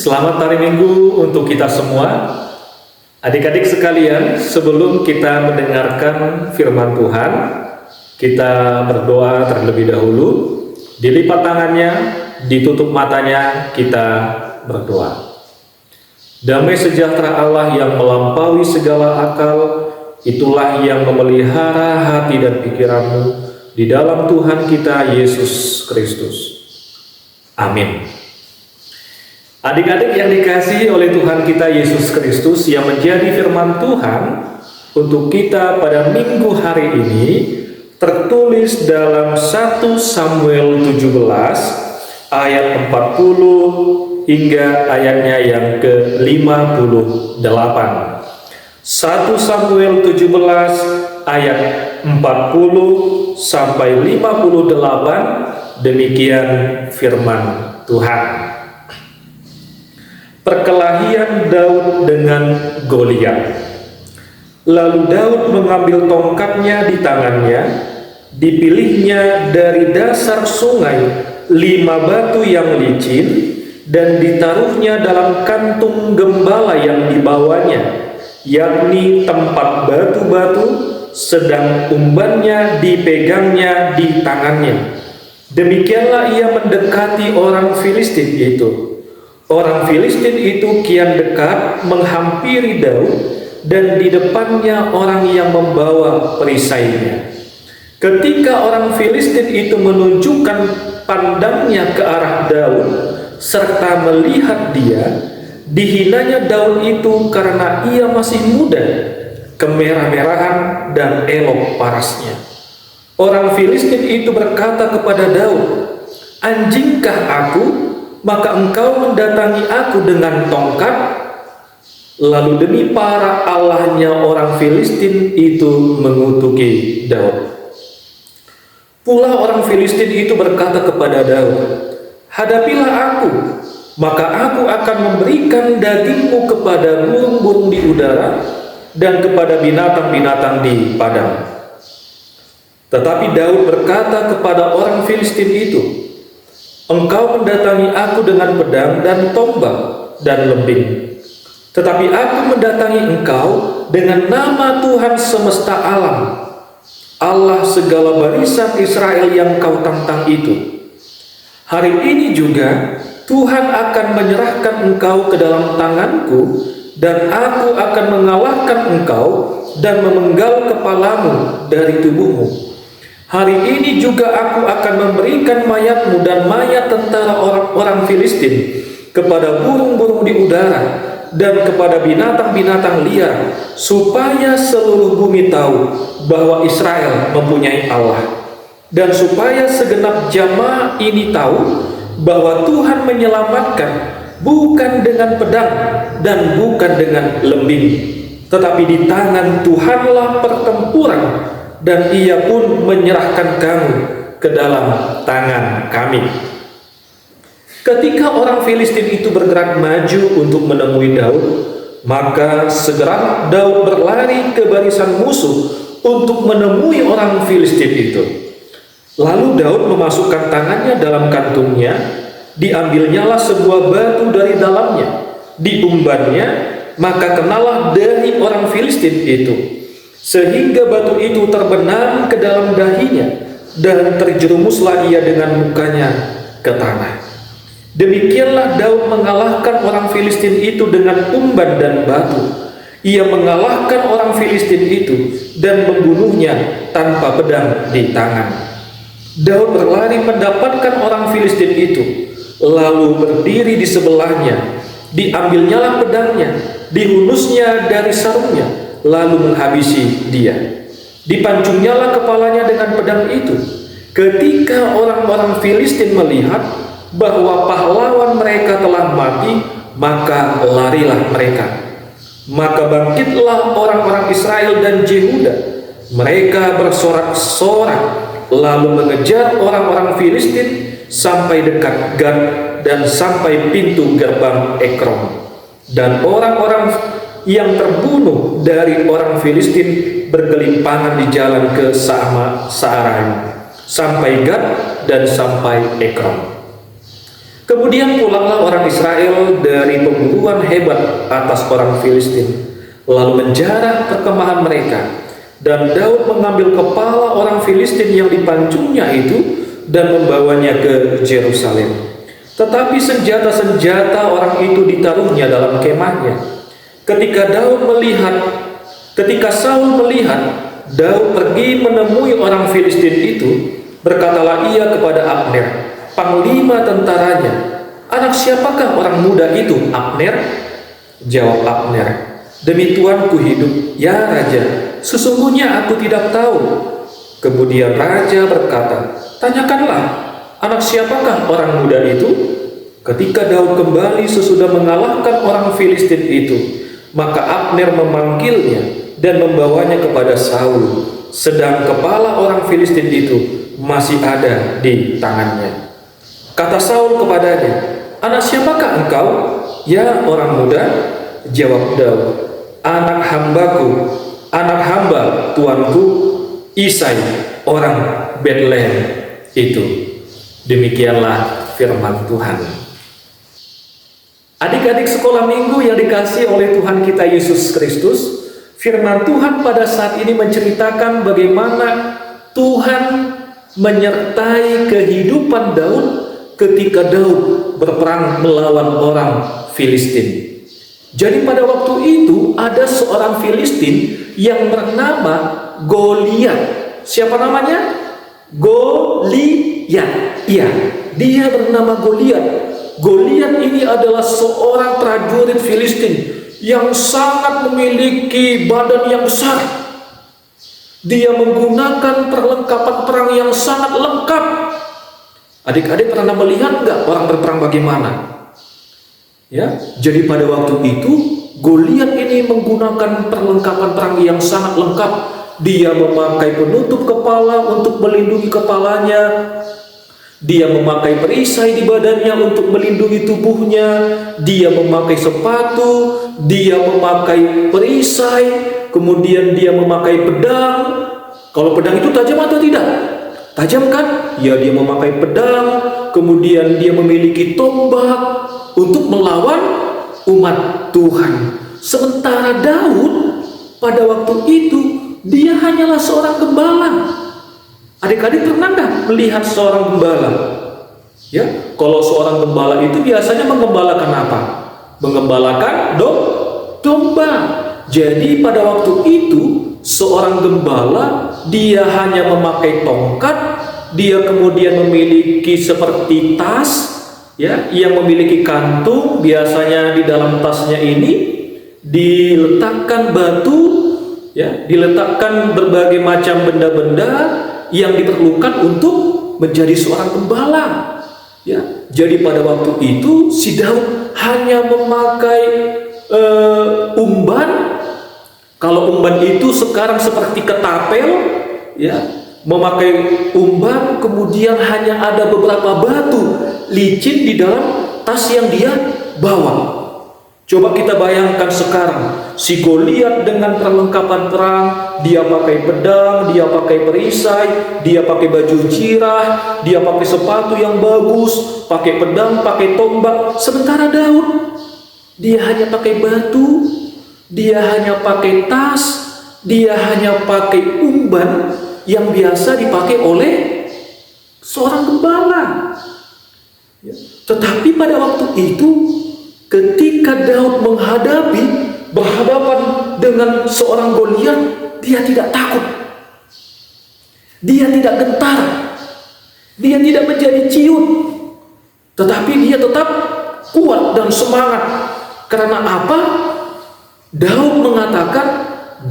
Selamat hari Minggu untuk kita semua. Adik-adik sekalian, sebelum kita mendengarkan firman Tuhan, kita berdoa terlebih dahulu. Dilipat tangannya, ditutup matanya, kita berdoa. Damai sejahtera Allah yang melampaui segala akal, itulah yang memelihara hati dan pikiranmu di dalam Tuhan kita Yesus Kristus. Amin. Adik-adik yang dikasihi oleh Tuhan kita Yesus Kristus, yang menjadi firman Tuhan untuk kita pada minggu hari ini tertulis dalam 1 Samuel 17 ayat 40 hingga ayatnya yang ke-58. 1 Samuel 17 ayat 40 sampai 58, demikian firman Tuhan. Perkelahian Daud dengan Goliat. Lalu Daud mengambil tongkatnya di tangannya, dipilihnya dari dasar sungai 5 batu yang licin, dan ditaruhnya dalam kantung gembala yang dibawanya, yakni tempat batu-batu, sedang umbannya dipegangnya di tangannya. Demikianlah ia mendekati orang Filistin itu. Orang Filistin itu kian dekat menghampiri Daud, dan di depannya orang yang membawa perisainya. Ketika orang Filistin itu menunjukkan pandangnya ke arah Daud serta melihat dia, dihinanya Daud itu karena ia masih muda, kemerah-merahan dan elok parasnya. Orang Filistin itu berkata kepada Daud, "Anjingkah aku, maka engkau mendatangi aku dengan tongkat?" Lalu demi para allahnya orang Filistin itu mengutuki Daud. Pula orang Filistin itu berkata kepada Daud, "Hadapilah aku, maka aku akan memberikan dagingmu kepada burung-burung di udara dan kepada binatang-binatang di padang." Tetapi Daud berkata kepada orang Filistin itu, "Engkau mendatangi aku dengan pedang dan tombak dan lembing. Tetapi aku mendatangi engkau dengan nama Tuhan semesta alam, Allah segala barisan Israel yang kau tantang itu. Hari ini juga Tuhan akan menyerahkan engkau ke dalam tanganku, dan aku akan mengalahkan engkau dan memenggal kepalamu dari tubuhmu. Hari ini juga aku akan memberikan mayatmu dan mayat tentara orang Filistin kepada burung-burung di udara dan kepada binatang-binatang liar, supaya seluruh bumi tahu bahwa Israel mempunyai Allah, dan supaya segenap jamaah ini tahu bahwa Tuhan menyelamatkan bukan dengan pedang dan bukan dengan lembing, tetapi di tangan Tuhanlah pertempuran, dan ia pun menyerahkan kamu ke dalam tangan kami." Ketika orang Filistin itu bergerak maju untuk menemui Daud, maka segera Daud berlari ke barisan musuh untuk menemui orang Filistin itu. Lalu Daud memasukkan tangannya dalam kantungnya, diambilnyalah sebuah batu dari dalamnya, diumbannya, maka kenalah dahi orang Filistin itu, sehingga batu itu terbenam ke dalam dahinya, dan terjerumuslah ia dengan mukanya ke tanah. Demikianlah Daud mengalahkan orang Filistin itu dengan umban dan batu. Ia mengalahkan orang Filistin itu dan membunuhnya tanpa pedang di tangan. Daud berlari mendapatkan orang Filistin itu, lalu berdiri di sebelahnya. Diambilnyalah pedangnya, dihunusnya dari sarungnya, lalu menghabisi dia. Dipancungnyalah kepalanya dengan pedang itu. Ketika orang-orang Filistin melihat bahwa pahlawan mereka telah mati, maka larilah mereka. Maka bangkitlah orang-orang Israel dan Yehuda. Mereka bersorak-sorak lalu mengejar orang-orang Filistin sampai dekat Gad dan sampai pintu gerbang Ekron. Dan orang-orang yang terbunuh dari orang Filistin bergelimpangan di jalan ke Saaraim, sampai Gad dan sampai Ekron. Kemudian pulanglah orang Israel dari pemburuan hebat atas orang Filistin, lalu menjarah perkemahan mereka. Dan Daud mengambil kepala orang Filistin yang dipancungnya itu dan membawanya ke Yerusalem. Tetapi senjata-senjata orang itu ditaruhnya dalam kemahnya. Ketika Saul melihat Daud pergi menemui orang Filistin itu, berkatalah ia kepada Abner, panglima tentaranya, "Anak siapakah orang muda itu, Abner?" Jawab Abner, "Demi Tuanku hidup, ya Raja, sesungguhnya aku tidak tahu." Kemudian Raja berkata, "Tanyakanlah, anak siapakah orang muda itu?" Ketika Daud kembali sesudah mengalahkan orang Filistin itu, maka Abner memanggilnya dan membawanya kepada Saul, sedang kepala orang Filistin itu masih ada di tangannya. Kata Saul kepadanya, "Anak siapakah engkau, ya orang muda?" Jawab Daud, "Anak hambaku, anak hamba tuanku Isai, orang Betlehem itu." Demikianlah firman Tuhan. Adik-adik sekolah minggu yang dikasihi oleh Tuhan kita Yesus Kristus, firman Tuhan pada saat ini menceritakan bagaimana Tuhan menyertai kehidupan Daud ketika Daud berperang melawan orang Filistin. Jadi pada waktu itu ada seorang Filistin yang bernama Goliat. Siapa namanya? Goliat. Iya, dia bernama Goliat. Goliat ini adalah seorang prajurit Filistin yang sangat memiliki badan yang besar. Dia menggunakan perlengkapan perang yang sangat lengkap. Adik-adik pernah melihat nggak orang berperang bagaimana? Ya, jadi pada waktu itu Goliat ini menggunakan perlengkapan perang yang sangat lengkap. Dia memakai penutup kepala untuk melindungi kepalanya. Dia memakai perisai di badannya untuk melindungi tubuhnya. Dia memakai sepatu, dia memakai perisai, kemudian dia memakai pedang. Kalau pedang itu tajam atau tidak? Tajam kan? Ya, dia memakai pedang, kemudian dia memiliki tombak untuk melawan umat Tuhan. Sementara Daud pada waktu itu dia hanyalah seorang gembala. Adik-adik pernah nggak melihat seorang gembala? Ya, kalau seorang gembala itu biasanya menggembalakan apa? Menggembalakan domba. Jadi pada waktu itu seorang gembala dia hanya memakai tongkat, dia kemudian memiliki seperti tas, ya, yang memiliki kantung. Biasanya di dalam tasnya ini diletakkan batu, ya, diletakkan berbagai macam benda-benda yang diperlukan untuk menjadi seorang gembala. Ya, jadi pada waktu itu si Daud hanya memakai umban. Kalau umban itu sekarang seperti ketapel, ya, memakai umban, kemudian hanya ada beberapa batu licin di dalam tas yang dia bawa. Coba kita bayangkan sekarang, si Goliat dengan perlengkapan perang, dia pakai pedang, dia pakai perisai, dia pakai baju jirah, dia pakai sepatu yang bagus, pakai pedang, pakai tombak. Sementara Daud, dia hanya pakai batu, dia hanya pakai tas, dia hanya pakai umban yang biasa dipakai oleh seorang gembala. Tetapi pada waktu itu, ketika Daud berhadapan dengan seorang Goliat, dia tidak takut, dia tidak gentar, dia tidak menjadi ciut, tetapi dia tetap kuat dan semangat. Karena apa? Daud mengatakan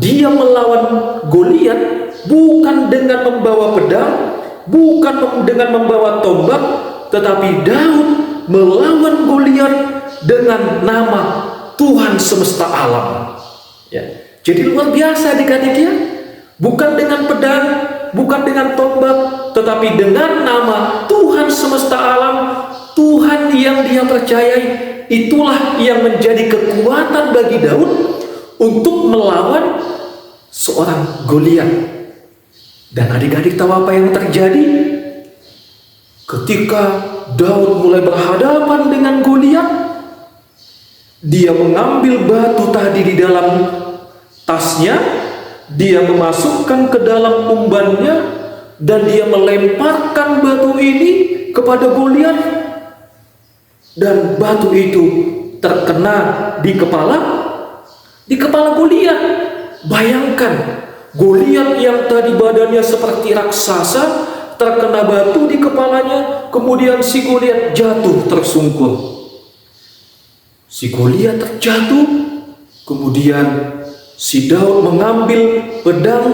dia melawan Goliat bukan dengan membawa pedang, bukan dengan membawa tombak, tetapi Daud melawan Goliat dengan nama Tuhan semesta alam. Ya. Jadi luar biasa adik-adik ya. Bukan dengan pedang, bukan dengan tombak, tetapi dengan nama Tuhan semesta alam, Tuhan yang dia percayai. Itulah yang menjadi kekuatan bagi Daud untuk melawan seorang Goliat. Dan adik-adik tahu apa yang terjadi? Ketika Daud mulai berhadapan dengan Goliat, dia mengambil batu tadi di dalam tasnya, dia memasukkan ke dalam umbannya, dan dia melemparkan batu ini kepada Goliat, dan batu itu terkena di kepala Goliat. Bayangkan, Goliat yang tadi badannya seperti raksasa terkena batu di kepalanya, kemudian si Goliat jatuh tersungkur. Si Goliat terjatuh, kemudian si Daud mengambil pedang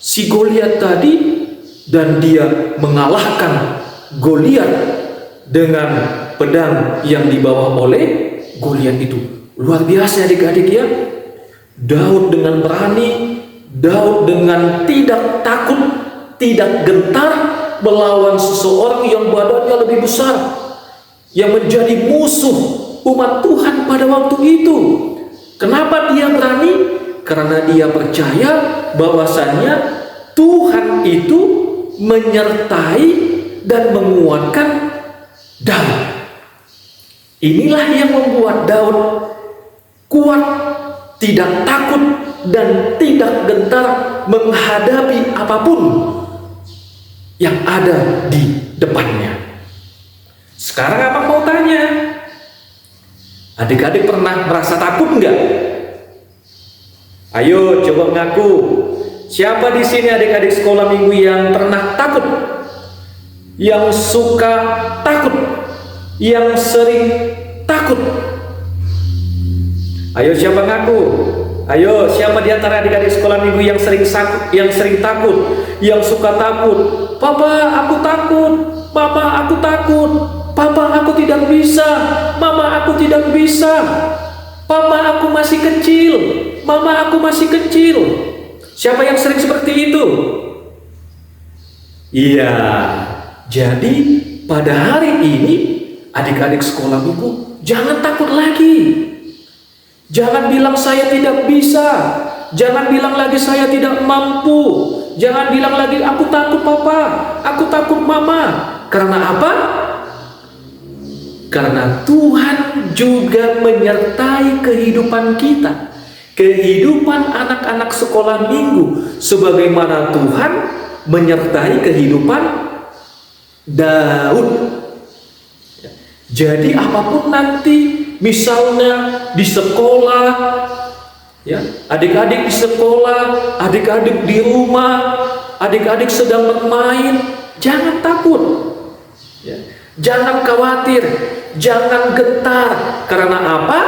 si Goliat tadi, dan dia mengalahkan Goliat dengan pedang yang dibawa oleh Goliat itu. Luar biasa adik-adik ya. Daud dengan berani, Daud dengan tidak takut, tidak gentar melawan seseorang yang badannya lebih besar, yang menjadi musuh umat Tuhan pada waktu itu. Kenapa dia berani? Karena dia percaya bahwasannya Tuhan itu menyertai dan menguatkan Daud. Inilah yang membuat Daud kuat, tidak takut dan tidak gentar menghadapi apapun yang ada di depannya. Sekarang abang mau tanya, adik-adik pernah merasa takut enggak? Ayo coba ngaku. Siapa di sini adik-adik sekolah minggu yang pernah takut? Yang suka takut? Yang sering takut? Ayo siapa ngaku? Ayo siapa di antara adik-adik sekolah minggu yang sering takut, yang suka takut? Papa, aku takut. Papa, aku takut. Papa, aku tidak bisa. Mama, aku tidak bisa. Papa, aku masih kecil. Mama, aku masih kecil. Siapa yang sering seperti itu? Iya. Jadi pada hari ini adik-adik sekolah minggu jangan takut lagi. Jangan bilang saya tidak bisa. Jangan bilang lagi saya tidak mampu. Jangan bilang lagi aku takut papa, aku takut mama. Karena apa? Karena Tuhan juga menyertai kehidupan kita, kehidupan anak-anak sekolah minggu, sebagaimana Tuhan menyertai kehidupan Daud. Jadi apapun nanti, misalnya di sekolah, ya, adik-adik di sekolah, adik-adik di rumah, adik-adik sedang bermain, jangan takut, ya. Jangan khawatir, jangan gentar. Karena apa?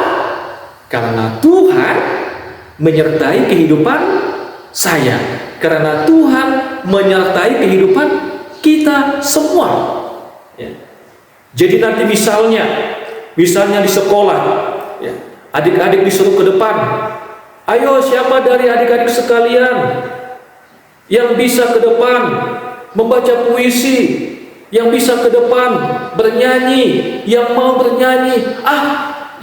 Karena Tuhan menyertai kehidupan saya. Karena Tuhan menyertai kehidupan kita semua, ya. Jadi nanti misalnya di sekolah, ya, adik-adik disuruh ke depan. Ayo siapa dari adik-adik sekalian yang bisa ke depan membaca puisi, yang bisa ke depan bernyanyi, yang mau bernyanyi.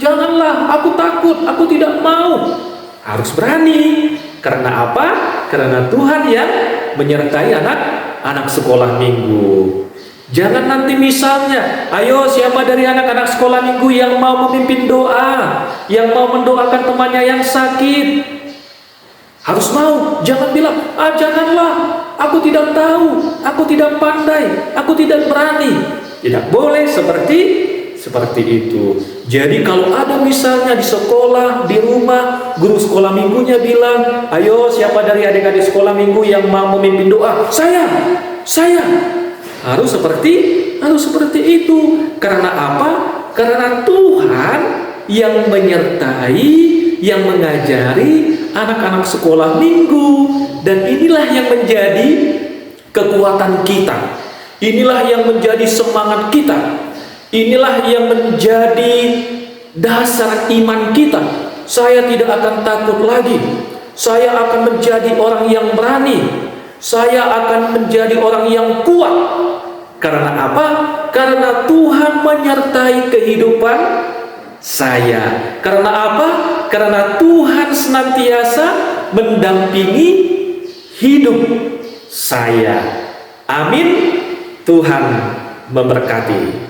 Janganlah, aku takut, aku tidak mau. Harus berani. Karena apa? Karena Tuhan yang menyertai anak-anak sekolah minggu. Jangan nanti misalnya, ayo siapa dari anak-anak sekolah minggu yang mau memimpin doa, yang mau mendoakan temannya yang sakit. Harus mau, jangan bilang, janganlah, aku tidak tahu, aku tidak pandai, aku tidak berani. Tidak boleh seperti itu. Jadi kalau ada misalnya di sekolah, di rumah, guru sekolah minggunya bilang, ayo siapa dari adik-adik sekolah minggu yang mau memimpin doa? Saya. Harus seperti itu. Karena apa? Karena Tuhan yang menyertai, yang mengajari anak-anak sekolah minggu. Dan inilah yang menjadi kekuatan kita. Inilah yang menjadi semangat kita. Inilah yang menjadi dasar iman kita. Saya tidak akan takut lagi. Saya akan menjadi orang yang berani. Saya akan menjadi orang yang kuat. Karena apa? Karena Tuhan menyertai kehidupan saya. Karena apa? Karena Tuhan senantiasa mendampingi hidup saya. Amin. Tuhan memberkati.